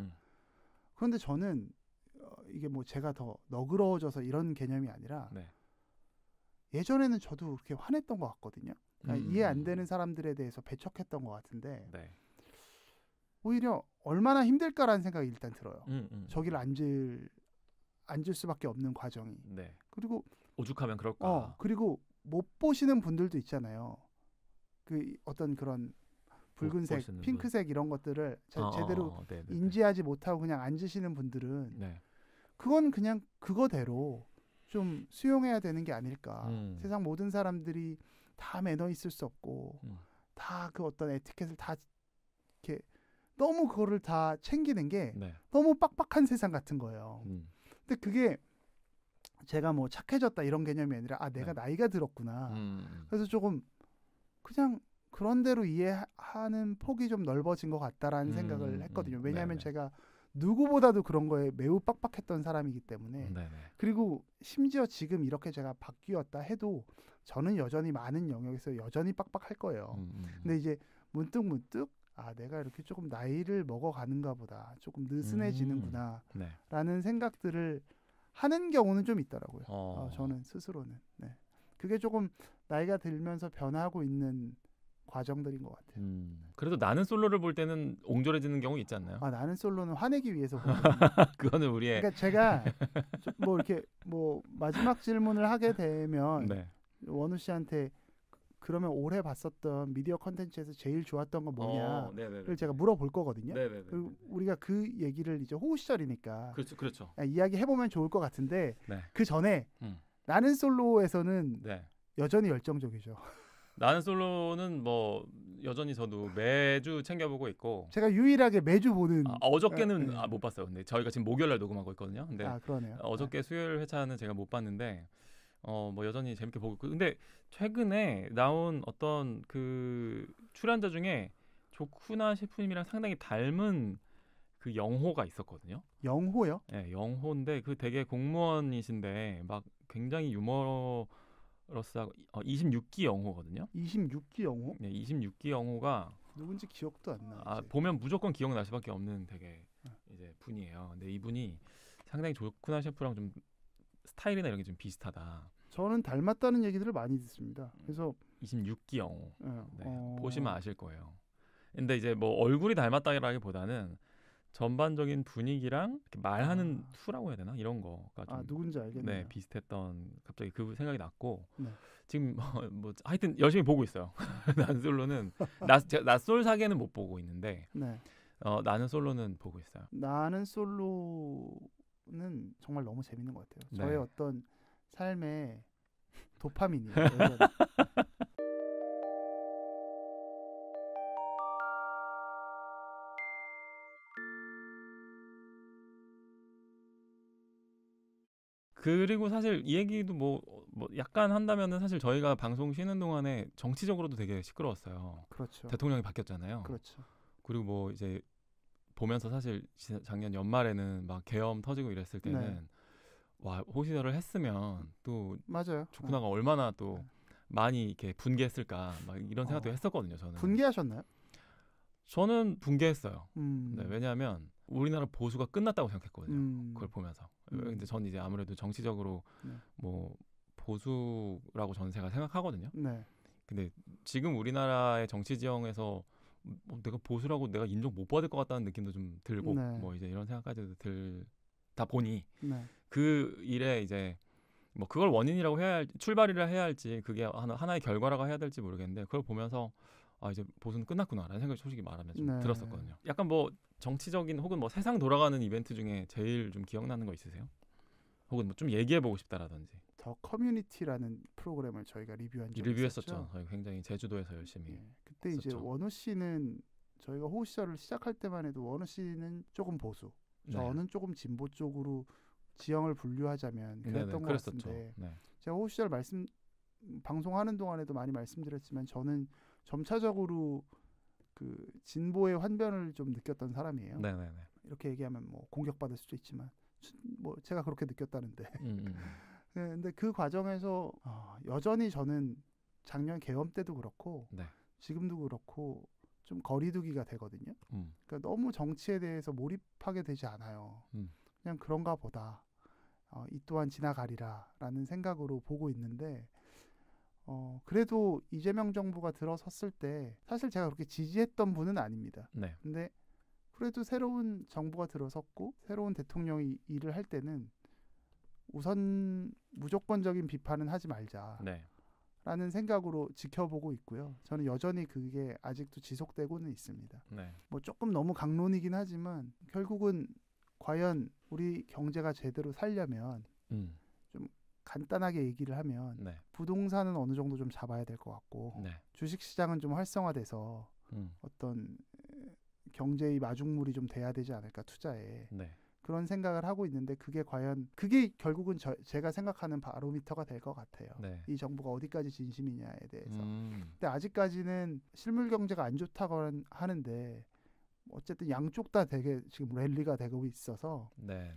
그런데 저는 이게 뭐 제가 더 너그러워져서 이런 개념이 아니라 네. 예전에는 저도 그렇게 화냈던 것 같거든요. 그러니까 이해 안 되는 사람들에 대해서 배척했던 것 같은데 네. 오히려 얼마나 힘들까라는 생각이 일단 들어요. 저기를 앉을 수밖에 없는 과정이. 네. 그리고 오죽하면 그럴까. 그리고 못 보시는 분들도 있잖아요. 그 어떤 그런 붉은색, 핑크색 이런 것들을 제대로 인지하지 못하고 그냥 앉으시는 분들은 네. 그건 그냥 그거대로 좀 수용해야 되는 게 아닐까. 세상 모든 사람들이 다 매너 있을 수 없고 다 그 어떤 에티켓을 다 이렇게 너무 그거를 다 챙기는 게 너무 빡빡한 세상 같은 거예요. 근데 그게 제가 뭐 착해졌다 이런 개념이 아니라 내가 나이가 들었구나. 그래서 조금 그냥 그런 대로 이해하는 폭이 좀 넓어진 것 같다라는 생각을 했거든요. 왜냐하면 제가 누구보다도 그런 거에 매우 빡빡했던 사람이기 때문에. 그리고 심지어 지금 이렇게 제가 바뀌었다 해도 저는 여전히 많은 영역에서 여전히 빡빡할 거예요. 근데 이제 문득 내가 이렇게 조금 나이를 먹어가는가 보다. 조금 느슨해지는구나 라는 생각들을 하는 경우는 좀 있더라고요. 저는 스스로는. 네. 그게 조금 나이가 들면서 변하고 있는 과정들인 것 같아요. 그래도 나는 솔로를 볼 때는 옹졸해지는 경우 있지 않나요? 나는 솔로는 화내기 위해서 보거든요. 그거는 우리의. 그러니까 제가 뭐 이렇게 뭐 마지막 질문을 하게 되면 원우 씨한테 그러면 올해 봤었던 미디어 컨텐츠에서 제일 좋았던 건 뭐냐를 제가 물어볼 거거든요. 그리고 우리가 그 얘기를 이제 호우 시절이니까 그렇죠. 이야기 해보면 좋을 것 같은데 그 전에 나는 솔로에서는 여전히 열정적이죠. 나는 솔로는 뭐 여전히 저도 매주 챙겨보고 있고 제가 유일하게 매주 보는 어저께는 못 봤어요. 근데 저희가 지금 목요일날 녹음하고 있거든요. 근데 그러네요. 어저께 수요일 회차는 제가 못 봤는데 뭐 여전히 재밌게 보고 있고 근데 최근에 나온 어떤 그 출연자 중에 조쿠나 셰프님이랑 상당히 닮은 그 영호가 있었거든요. 영호요? 네, 영호인데 그 되게 공무원이신데 막 굉장히 유머러스하고 26기 영호거든요. 26기 영호? 네, 26기 영호가 누군지 기억도 안 나. 보면 무조건 기억날 수밖에 없는 되게 이제 분이에요. 근데 이분이 상당히 조쿠나 셰프랑 좀 스타일이나 이런 게 좀 비슷하다. 저는 닮았다는 얘기들을 많이 듣습니다. 그래서 26기 영호. 보시면 아실 거예요. 근데 이제 뭐 얼굴이 닮았다기보다는 전반적인 분위기랑 이렇게 말하는 투라고 해야 되나 이런 거가 좀 누군지 알겠네요. 네, 비슷했던 갑자기 그 생각이 났고 네. 지금 뭐 하여튼 열심히 보고 있어요. 나는 솔로는 낯솔 사계는 못 보고 있는데 네. 나는 솔로는 보고 있어요. 나는 솔로는 정말 너무 재밌는 것 같아요. 네. 저의 어떤 삶의 도파민이에요. 그리고 사실 이 얘기도 뭐 약간 한다면은 사실 저희가 방송 쉬는 동안에 정치적으로도 되게 시끄러웠어요. 그렇죠. 대통령이 바뀌었잖아요. 그렇죠. 그리고 뭐 이제 보면서 사실 작년 연말에는 막 계엄 터지고 이랬을 때는 네. 와 호시절을 했으면 또 맞아요. 좋구나가 얼마나 또 많이 이렇게 분개했을까 막 이런 생각도 했었거든요. 저는 분개하셨나요? 저는 분개했어요. 음. 네, 왜냐하면 우리나라 보수가 끝났다고 생각했거든요. 그걸 보면서. 근데 전 이제 아무래도 정치적으로 네. 뭐 보수라고 저는 제가 생각하거든요. 네. 근데 지금 우리나라의 정치 지형에서 내가 보수라고 내가 인정 못 받을 것 같다는 느낌도 좀 들고 네. 뭐 이제 이런 생각까지도 들다 보니 네. 그 일에 이제 뭐 그걸 원인이라고 해야 할지 출발이라 해야 할지 그게 하나의 결과라고 해야 될지 모르겠는데 그걸 보면서 아 이제 보수는 끝났구나라는 생각이 솔직히 말하면 좀 네. 들었었거든요. 약간 뭐 정치적인 혹은 뭐 세상 돌아가는 이벤트 중에 제일 좀 기억나는 거 있으세요? 혹은 뭐 좀 얘기해보고 싶다라든지. 더 커뮤니티라는 프로그램을 저희가 리뷰한 적이 리뷰했었죠. 있었죠. 저희 굉장히 제주도에서 열심히. 네. 그때 했었죠. 이제 원우 씨는 저희가 호우 시절을 시작할 때만 해도 원우 씨는 조금 보수, 저는 조금 진보 쪽으로 지형을 분류하자면 그랬던 것 같은데 네. 제가 호우 시절 방송하는 동안에도 많이 말씀드렸지만 저는 점차적으로 그 진보의 환변을 좀 느꼈던 사람이에요. 네네네. 이렇게 얘기하면 뭐 공격받을 수도 있지만 뭐 제가 그렇게 느꼈다는데. 네, 근데 그 과정에서 여전히 저는 작년 계엄 때도 그렇고 네. 지금도 그렇고 좀 거리두기가 되거든요. 그러니까 너무 정치에 대해서 몰입하게 되지 않아요. 그냥 그런가 보다. 이 또한 지나가리라라는 생각으로 보고 있는데 그래도 이재명 정부가 들어섰을 때 사실 제가 그렇게 지지했던 분은 아닙니다. 네. 근데 그래도 새로운 정부가 들어섰고 새로운 대통령이 일을 할 때는 우선 무조건적인 비판은 하지 말자. 네. 라는 생각으로 지켜보고 있고요. 저는 여전히 그게 아직도 지속되고는 있습니다. 네. 뭐 조금 너무 강론이긴 하지만 결국은 과연 우리 경제가 제대로 살려면 좀 간단하게 얘기를 하면 네. 부동산은 어느 정도 좀 잡아야 될 것 같고 네. 주식시장은 좀 활성화돼서 어떤 경제의 마중물이 좀 돼야 되지 않을까 투자에. 네. 그런 생각을 하고 있는데 그게 결국은 제가 생각하는 바로미터가 될 것 같아요. 네. 이 정부가 어디까지 진심이냐에 대해서. 근데 아직까지는 실물 경제가 안 좋다고 하는데 어쨌든 양쪽 다 되게 지금 랠리가 되고 있어서 네.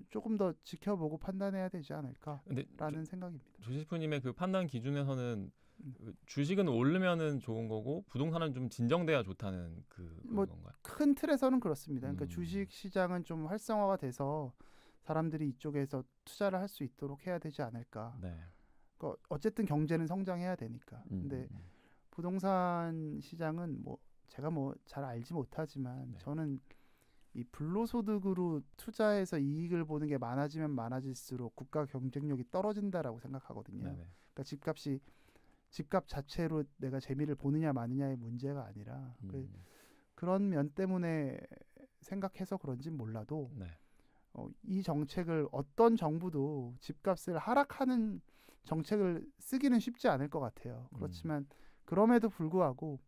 조금 더 지켜보고 판단해야 되지 않을까라는 생각입니다. 조시프님의 그 판단 기준에서는 주식은 오르면은 좋은 거고 부동산은 좀 진정돼야 좋다는 그런 건가요? 큰 틀에서는 그렇습니다. 그러니까 주식 시장은 좀 활성화가 돼서 사람들이 이쪽에서 투자를 할 수 있도록 해야 되지 않을까. 네. 그러니까 어쨌든 경제는 성장해야 되니까. 근데 부동산 시장은 뭐 제가 뭐 잘 알지 못하지만 네. 저는 이 불로소득으로 투자해서 이익을 보는 게 많아지면 많아질수록 국가 경쟁력이 떨어진다라고 생각하거든요. 네네. 그러니까 집값 자체로 내가 재미를 보느냐 마느냐의 문제가 아니라 그런 면 때문에 생각해서 그런진 몰라도 네. 이 정책을 어떤 정부도 집값을 하락하는 정책을 쓰기는 쉽지 않을 것 같아요. 그렇지만 그럼에도 불구하고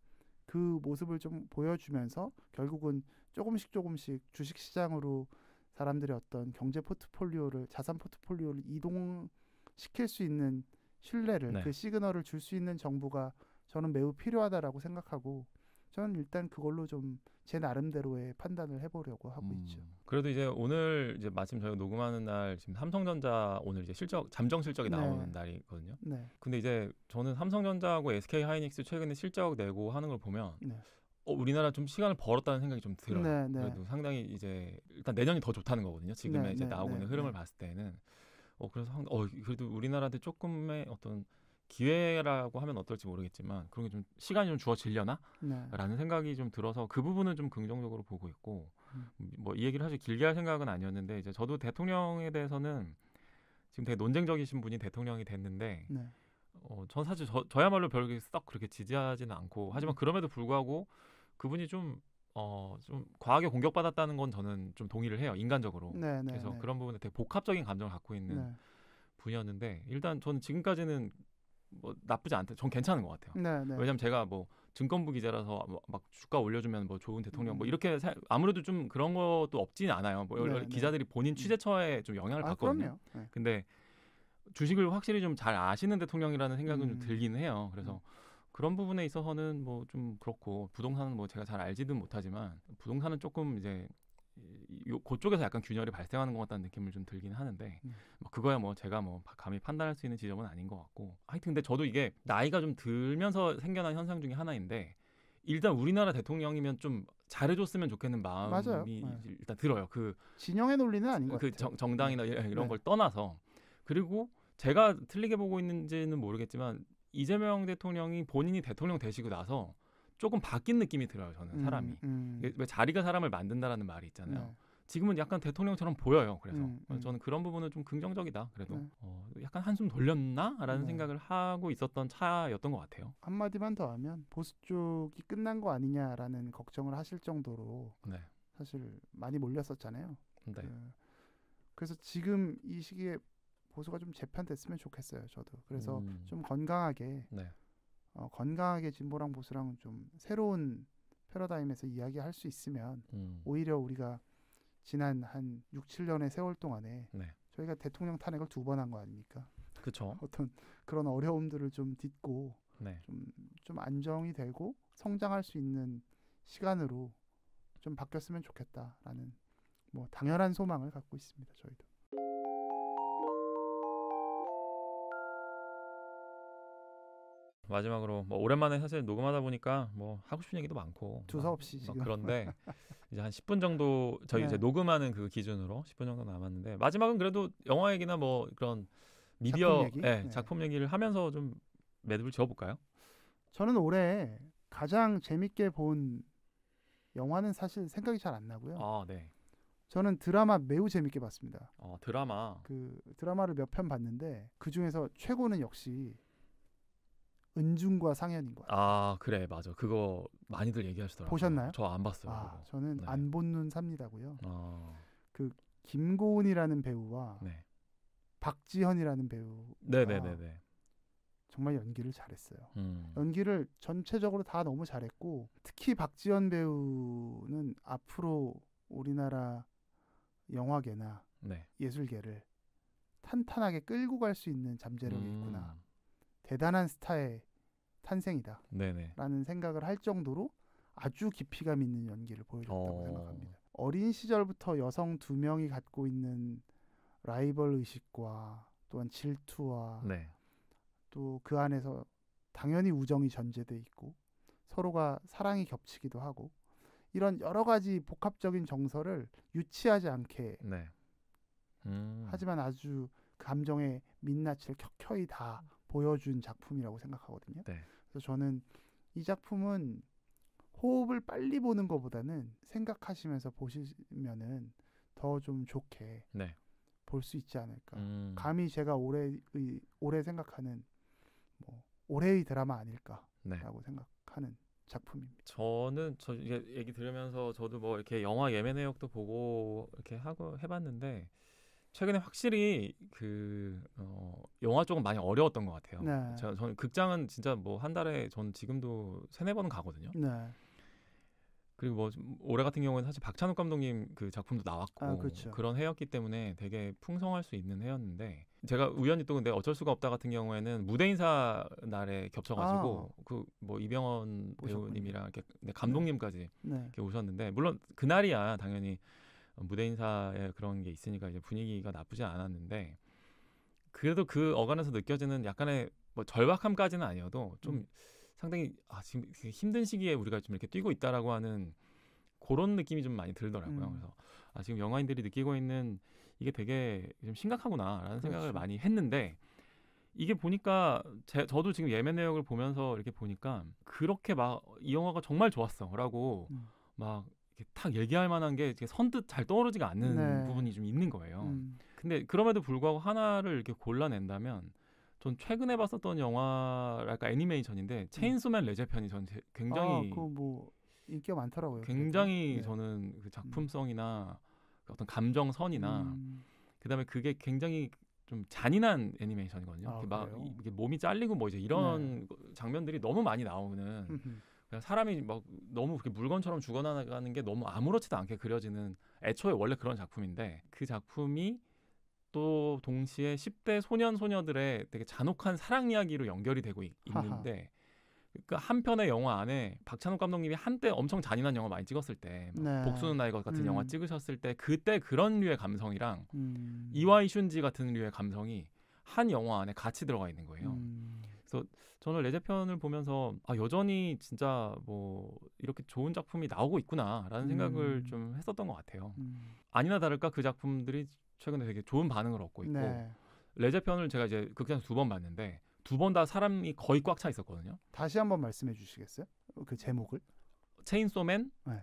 그 모습을 좀 보여주면서 결국은 조금씩 주식시장으로 사람들의 어떤 경제 포트폴리오를 자산 포트폴리오를 이동시킬 수 있는 신뢰를 네. 그 시그널을 줄 수 있는 정부가 저는 매우 필요하다라고 생각하고 저는 일단 그걸로 좀 제 나름대로의 판단을 해보려고 하고 있죠. 그래도 이제 오늘 이제 마침 저희가 녹음하는 날 지금 삼성전자 오늘 이제 잠정 실적이 나오는 날이거든요. 네. 근데 이제 저는 삼성전자하고 SK 하이닉스 최근에 실적 내고 하는 걸 보면 우리나라 좀 시간을 벌었다는 생각이 좀 들어요. 그래도 상당히 이제 일단 내년이 더 좋다는 거거든요. 지금의 이제 나오고 있는 흐름을 봤을 때는 그래서 그래도 우리나라한테 조금의 어떤 기회라고 하면 어떨지 모르겠지만 그런 게 좀 시간이 좀 주어지려나? 네. 라는 생각이 좀 들어서 그 부분은 좀 긍정적으로 보고 있고 뭐 이 얘기를 사실 길게 할 생각은 아니었는데 이제 저도 대통령에 대해서는 지금 되게 논쟁적이신 분이 대통령이 됐는데 네. 전 사실 저야말로 별게 썩 그렇게 지지하지는 않고 하지만 그럼에도 불구하고 그분이 좀 과하게 공격받았다는 건 저는 좀 동의를 해요. 인간적으로. 네. 네. 그래서 네. 그런 부분에 되게 복합적인 감정을 갖고 있는 네. 분이었는데 일단 저는 지금까지는 뭐 나쁘지 않다. 전 괜찮은 것 같아요. 네. 네. 왜냐면 제가 뭐 증권부 기자라서 막 주가 올려주면 뭐 좋은 대통령 뭐 이렇게 아무래도 좀 그런 것도 없지는 않아요. 뭐 네, 기자들이 본인 취재처에 좀 영향을 받거든요. 그럼요. 네. 근데 주식을 확실히 좀 잘 아시는 대통령이라는 생각은 좀 들긴 해요. 그래서 그런 부분에 있어서는 뭐 좀 그렇고 부동산은 뭐 제가 잘 알지는 못하지만 부동산은 조금 이제 그쪽에서 약간 균열이 발생하는 것 같다는 느낌을 좀 들긴 하는데 뭐 그거야 뭐 제가 뭐 감히 판단할 수 있는 지점은 아닌 것 같고 하여튼 근데 저도 이게 나이가 좀 들면서 생겨난 현상 중에 하나인데 일단 우리나라 대통령이면 좀 잘해줬으면 좋겠는 마음이 맞아요. 네. 일단 들어요. 그 진영의 논리는 아닌 것 그 같아요. 정당이나 이런 네. 걸 떠나서 그리고 제가 틀리게 보고 있는지는 모르겠지만 이재명 대통령이 본인이 대통령 되시고 나서 조금 바뀐 느낌이 들어요. 저는 사람이 왜 자리가 사람을 만든다라는 말이 있잖아요. 네. 지금은 약간 대통령처럼 보여요. 그래서 저는 그런 부분은 좀 긍정적이다. 그래도 약간 한숨 돌렸나라는 생각을 하고 있었던 차였던 것 같아요. 한마디만 더 하면 보수 쪽이 끝난 거 아니냐라는 걱정을 하실 정도로 네. 사실 많이 몰렸었잖아요. 네. 그래서 지금 이 시기에 보수가 좀 재편됐으면 좋겠어요. 저도. 그래서 좀 건강하게 네. 건강하게 진보랑 보수랑 좀 새로운 패러다임에서 이야기할 수 있으면 오히려 우리가 지난 한 6, 7년의 세월 동안에 저희가 대통령 탄핵을 2번 한 거 아닙니까? 그렇죠. 어떤 그런 어려움들을 좀 딛고 좀 안정이 되고 성장할 수 있는 시간으로 좀 바뀌었으면 좋겠다라는 뭐 당연한 소망을 갖고 있습니다. 저희도. 마지막으로 뭐 오랜만에 사실 녹음하다 보니까 뭐 하고 싶은 얘기도 많고 두서없이 지금 그런데 이제 한 10분 정도 저희 이제 녹음하는 그 기준으로 10분 정도 남았는데 마지막은 그래도 영화 얘기나 뭐 그런 미디어 작품 얘기? 작품 얘기를 하면서 좀 매듭을 지어볼까요? 저는 올해 가장 재밌게 본 영화는 사실 생각이 잘 안 나고요. 아, 네. 저는 드라마 매우 재밌게 봤습니다. 드라마. 그 드라마를 몇 편 봤는데 그 중에서 최고는 역시 은중과 상현인 것 같아요. 아, 그래, 맞아. 그거 많이들 얘기하시더라고요. 보셨나요? 저 안 봤어요. 저는 안 본 눈 삽니다고요. 아. 그 김고은이라는 배우와 박지현이라는 배우가 네네네네. 정말 연기를 잘했어요. 음. 연기를 전체적으로 다 너무 잘했고 특히 박지현 배우는 앞으로 우리나라 영화계나 예술계를 탄탄하게 끌고 갈 수 있는 잠재력이 있구나. 대단한 스타의 탄생이다. 네네. 라는 생각을 할 정도로 아주 깊이감 있는 연기를 보여줬다고 생각합니다. 어린 시절부터 여성 2명이 갖고 있는 라이벌 의식과 또한 질투와 또 그 안에서 당연히 우정이 전제돼 있고 서로가 사랑이 겹치기도 하고 이런 여러 가지 복합적인 정서를 유치하지 않게 하지만 아주 감정의 민낯을 켜켜이 다 보여준 작품이라고 생각하거든요. 그래서 저는 이 작품은 호흡을 빨리 보는 것보다는 생각하시면서 보시면은 더 좀 좋게 볼 수 있지 않을까. 감히 제가 올해 생각하는 뭐 올해의 드라마 아닐까라고 생각하는 작품입니다. 저는 얘기 들으면서 저도 뭐 이렇게 영화 예매 내역도 보고 이렇게 하고 해봤는데 최근에 확실히 그 영화 쪽은 많이 어려웠던 것 같아요. 저는 극장은 진짜 뭐 한 달에 전 지금도 3-4번은 가거든요. 그리고 뭐 올해 같은 경우에는 사실 박찬욱 감독님 그 작품도 나왔고 그런 해였기 때문에 되게 풍성할 수 있는 해였는데 제가 우연히 또 근데 어쩔 수가 없다 같은 경우에는 무대 인사 날에 겹쳐가지고 그 뭐 이병헌 배우님이랑 이렇게 감독님까지 이렇게 오셨는데 물론 그날이야 당연히 무대 인사에 그런 게 있으니까 이제 분위기가 나쁘지 않았는데 그래도 그 어간에서 느껴지는 약간의 뭐 절박함까지는 아니어도 좀 상당히 지금 힘든 시기에 우리가 좀 이렇게 뛰고 있다라고 하는 그런 느낌이 좀 많이 들더라고요. 그래서 지금 영화인들이 느끼고 있는 이게 되게 좀 심각하구나라는 생각을 많이 했는데 이게 보니까 저도 지금 예매 내역을 보면서 이렇게 보니까 그렇게 막 이 영화가 정말 좋았어라고 막 이렇게 탁 얘기할 만한 게 선뜻 잘 떠오르지가 않는 네. 부분이 좀 있는 거예요. 근데 그럼에도 불구하고 하나를 이렇게 골라낸다면 전 최근에 봤었던 영화랄까 애니메이션인데 체인소맨 레제편이 전 굉장히 그 뭐 인기가 많더라고요. 굉장히 네. 저는 그 작품성이나 그 어떤 감정선이나 그다음에 그게 굉장히 좀 잔인한 애니메이션이거든요. 이렇게 막 그래요? 이게 몸이 잘리고 뭐 이제 이런 장면들이 너무 많이 나오는 그냥 사람이 막 너무 그렇게 물건처럼 죽어나가는 게 너무 아무렇지도 않게 그려지는 애초에 원래 그런 작품인데 그 작품이 또 동시에 10대 소녀들의 되게 잔혹한 사랑 이야기로 연결이 되고 있는데 그 한 편의 영화 안에 박찬욱 감독님이 한때 엄청 잔인한 영화 많이 찍었을 때 네. 복수는 나의 것 같은 영화 찍으셨을 때 그때 그런 류의 감성이랑 이와이 슌지 같은 류의 감성이 한 영화 안에 같이 들어가 있는 거예요. 그래서 저는 레제편을 보면서 여전히 진짜 뭐 이렇게 좋은 작품이 나오고 있구나라는 생각을 좀 했었던 것 같아요. 아니나 다를까 그 작품들이 최근에 되게 좋은 반응을 얻고 있고 네. 레제편을 제가 이제 극장에서 2번 봤는데 2번 다 사람이 거의 꽉 차 있었거든요. 다시 한번 말씀해 주시겠어요? 그 제목을? 체인소맨 네.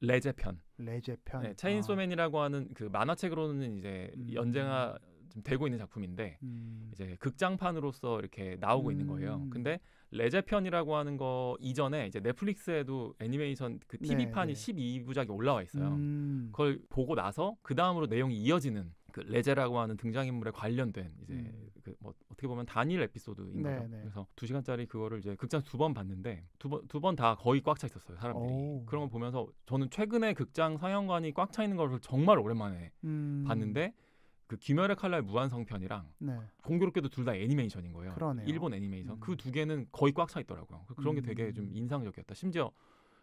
레제편. 레제편. 네, 체인소맨이라고 하는 그 만화책으로는 이제 연재가 좀 되고 있는 작품인데 이제 극장판으로서 이렇게 나오고 있는 거예요. 근데 레제편이라고 하는 거 이전에 이제 넷플릭스에도 애니메이션 그 TV판이 12부작이 올라와 있어요. 그걸 보고 나서 그 다음으로 내용이 이어지는 그 레제라고 하는 등장인물에 관련된 이제 그 뭐 어떻게 보면 단일 에피소드인 거죠. 그래서 2시간짜리 그거를 이제 극장 2번 봤는데 두 번 다 거의 꽉 차 있었어요, 사람들이. 그런 거 보면서 저는 최근에 극장 상영관이 꽉 차 있는 걸 정말 오랜만에 봤는데 그 귀멸의 칼날 무한성편이랑 공교롭게도 둘 다 애니메이션인 거예요. 그러네요. 일본 애니메이션. 그 두 개는 거의 꽉 차 있더라고요. 그런 게 되게 좀 인상적이었다. 심지어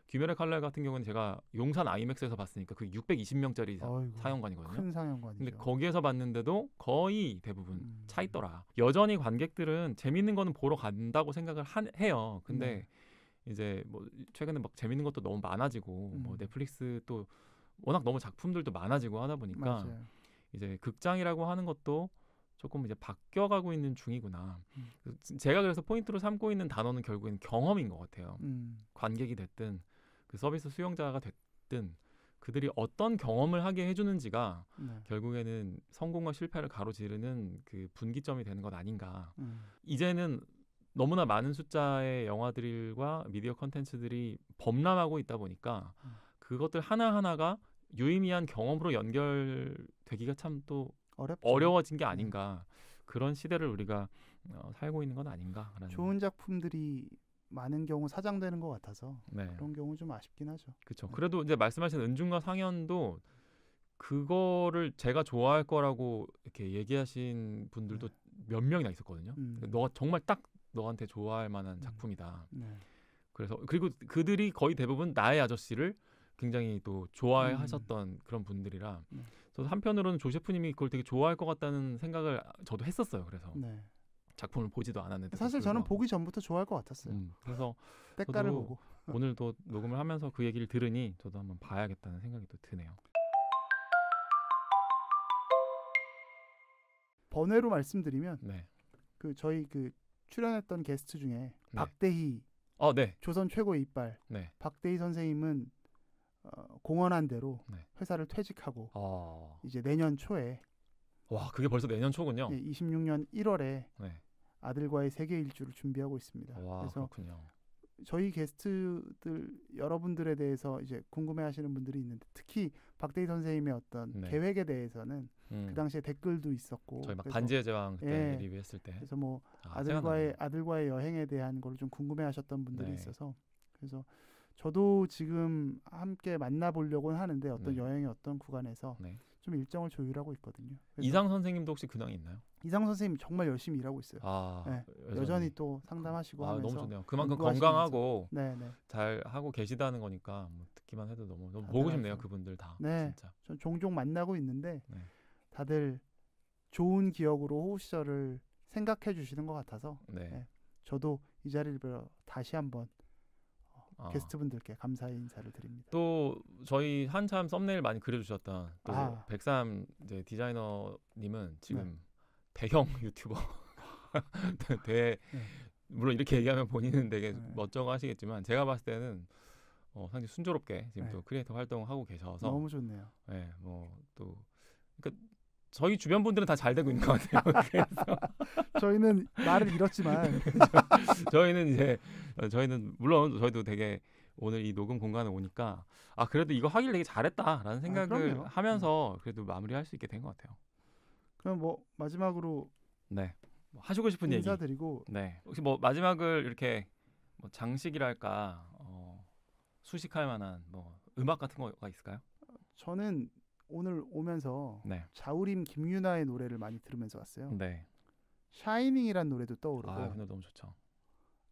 귀멸의 칼날 같은 경우는 제가 용산 아이맥스에서 봤으니까 그 620명짜리 상영관이거든요. 큰 상영관이죠. 근데 거기에서 봤는데도 거의 대부분 차 있더라. 여전히 관객들은 재밌는 거는 보러 간다고 생각을 해요. 근데 이제 뭐 최근에 막 재밌는 것도 너무 많아지고 뭐 넷플릭스 또 워낙 너무 작품들도 많아지고 하다 보니까 이제 극장이라고 하는 것도 조금 이제 바뀌어가고 있는 중이구나. 제가 그래서 포인트로 삼고 있는 단어는 결국엔 경험인 것 같아요. 관객이 됐든 그 서비스 수용자가 됐든 그들이 어떤 경험을 하게 해주는지가 결국에는 성공과 실패를 가로지르는 그 분기점이 되는 것 아닌가. 이제는 너무나 많은 숫자의 영화들과 미디어 컨텐츠들이 범람하고 있다 보니까 그것들 하나하나가 유의미한 경험으로 연결되기가 참 또 어려워진 게 아닌가. 그런 시대를 우리가 살고 있는 건 아닌가라는. 좋은 작품들이 많은 경우 사장되는 것 같아서 그런 경우 좀 아쉽긴 하죠. 그렇죠. 그래도 이제 말씀하신 은중과 상현도 그거를 제가 좋아할 거라고 이렇게 얘기하신 분들도 몇 명이나 있었거든요. 너가 정말 딱 너한테 좋아할 만한 작품이다. 그래서 그리고 그들이 거의 대부분 나의 아저씨를 굉장히 또 좋아하셨던 그런 분들이라 저도 한편으로는 조 셰프님이 그걸 되게 좋아할 것 같다는 생각을 저도 했었어요. 그래서 작품을 보지도 않았는데 사실 저는 보기 전부터 좋아할 것 같았어요. 그래서 때깔을 보고 오늘도 녹음을 하면서 그 얘기를 들으니 저도 한번 봐야겠다는 생각이 또 드네요. 번외로 말씀드리면 그 저희 그 출연했던 게스트 중에 박대희 조선 최고의 이빨 박대희 선생님은 공언한 대로 회사를 퇴직하고 이제 내년 초에 그게 벌써 내년 초군요. 26년 1월에 아들과의 세계 일주를 준비하고 있습니다. 그래서 그렇군요. 저희 게스트들 여러분들에 대해서 이제 궁금해하시는 분들이 있는데 특히 박대희 선생님의 어떤 계획에 대해서는 그 당시에 댓글도 있었고 저희 막 반지의 제왕 그때 리뷰했을 때 그래서 뭐 아들과의 여행에 대한 걸 좀 궁금해하셨던 분들이 있어서 그래서 저도 지금 함께 만나보려고는 하는데 어떤 여행의 어떤 구간에서 좀 일정을 조율하고 있거든요. 이상 선생님도 혹시 근황이 있나요? 이상 선생님 정말 열심히 일하고 있어요. 여전히 또 상담하시고 하면서 너무 좋네요. 그만큼 건강하고 잘 하고 계시다는 거니까 뭐 듣기만 해도 너무 보고 싶네요. 그분들 다. 진짜. 전 종종 만나고 있는데 다들 좋은 기억으로 호우 시절을 생각해 주시는 것 같아서 저도 이 자리를 빌어 다시 한번 게스트분들께 감사의 인사를 드립니다. 또 저희 한참 썸네일 많이 그려주셨던 또 백삼 이제 디자이너님은 지금 대형 유튜버 돼. 네. 물론 이렇게 얘기하면 본인은 되게 네. 멋쩍어 하시겠지만 제가 봤을 때는 상당히 순조롭게 지금 네. 또 크리에이터 활동을 하고 계셔서 너무 좋네요. 네, 뭐또 그러니까 저희 주변 분들은 다 잘 되고 있는 것 같아요. 그래서 저희는 말을 잃었지만 저희는 이제 저희는 물론 저희도 되게 오늘 이 녹음 공간에 오니까 아 그래도 이거 하길 되게 잘했다라는 생각을 그럼요. 하면서 그래도 마무리할 수 있게 된 것 같아요. 그럼 뭐 마지막으로 네, 뭐 하시고 싶은 얘기. 인사드리고 네, 혹시 뭐 마지막을 이렇게 뭐 장식이랄까 수식할 만한 뭐 음악 같은 거가 있을까요? 저는 오늘 오면서 네, 자우림 김유나의 노래를 많이 들으면서 왔어요. 네. 샤이닝이란 노래도 떠오르고 아, 근데 너무 좋죠.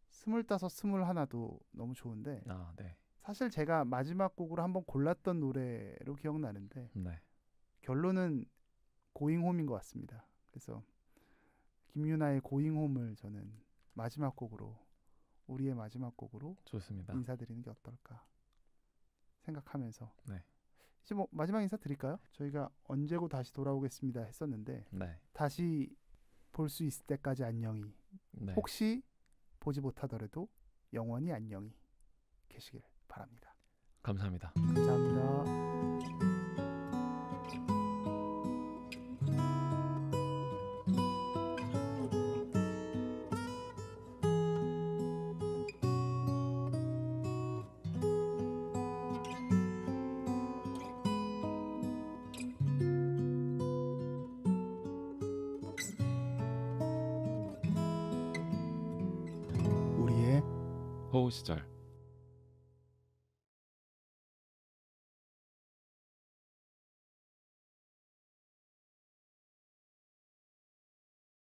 25, 21도 너무 좋은데 아, 네, 사실 제가 마지막 곡으로 한번 골랐던 노래로 기억나는데 네. 결론은 고잉홈인 것 같습니다. 그래서 김유나의 고잉홈을 저는 마지막 곡으로 우리의 마지막 곡으로 좋습니다. 인사드리는 게 어떨까 생각하면서 네, 이제 뭐 마지막 인사 드릴까요? 저희가 언제고 다시 돌아오겠습니다 했었는데 네, 다시 볼 수 있을 때까지 안녕히 네. 혹시 보지 못하더라도 영원히 안녕히 계시길 바랍니다. 감사합니다. 감사합니다. 우리의 호우 시절.